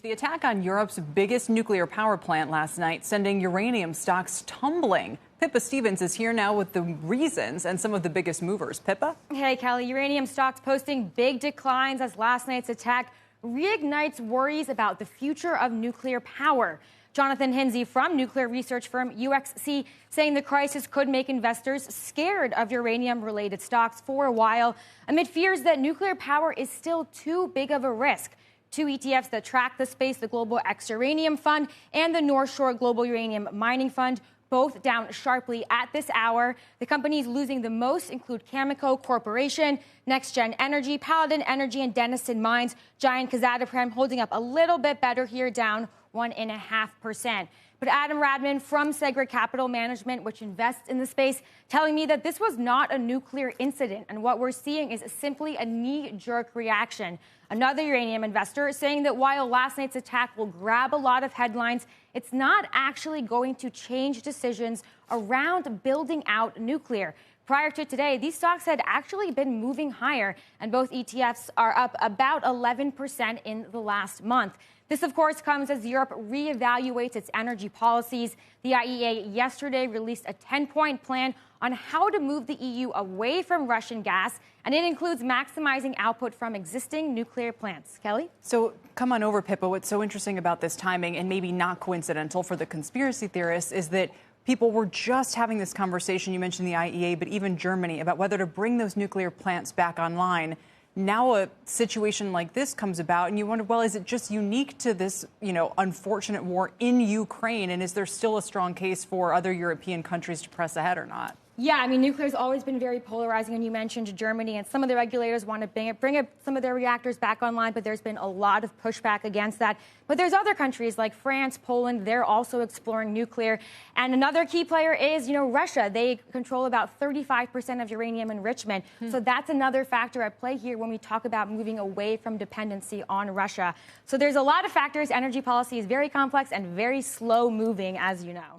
The attack on Europe's biggest nuclear power plant last night, sending uranium stocks tumbling. Pippa Stevens is here now with the reasons and some of the biggest movers. Pippa? Hey, Kelly. Uranium stocks posting big declines as last night's attack reignites worries about the future of nuclear power. Jonathan Hinsey from nuclear research firm UXC saying the crisis could make investors scared of uranium-related stocks for a while, amid fears that nuclear power is still too big of a risk. Two ETFs that track the space, the Global X-Uranium Fund and the North Shore Global Uranium Mining Fund, both down sharply at this hour. The companies losing the most include Cameco Corporation, NextGen Energy, Paladin Energy, and Denison Mines. Giant Kazatomprom holding up a little bit better here, down 1.5%. But Adam Radman from Segra Capital Management, which invests in the space, telling me that this was not a nuclear incident. And what we're seeing is simply a knee-jerk reaction. Another uranium investor saying that while last night's attack will grab a lot of headlines, it's not actually going to change decisions around building out nuclear. Prior to today, these stocks had actually been moving higher, and both ETFs are up about 11% in the last month. This, of course, comes as Europe reevaluates its energy policies. The IEA yesterday released a 10-point plan on how to move the EU away from Russian gas, and it includes maximizing output from existing nuclear plants. Kelly? So come on over, Pippa. What's so interesting about this timing, and maybe not coincidental for the conspiracy theorists, is that people were just having this conversation, you mentioned the IEA, but even Germany, about whether to bring those nuclear plants back online. Now a situation like this comes about, and you wonder, well, is it just unique to this, unfortunate war in Ukraine? And is there still a strong case for other European countries to press ahead or not? Yeah, I mean, nuclear's always been very polarizing, and you mentioned Germany, and some of the regulators want to bring some of their reactors back online, but there's been a lot of pushback against that. But there's other countries like France, Poland, they're also exploring nuclear. And another key player is, Russia. They control about 35% of uranium enrichment. So that's another factor at play here when we talk about moving away from dependency on Russia. So there's a lot of factors. Energy policy is very complex and very slow moving, as you know.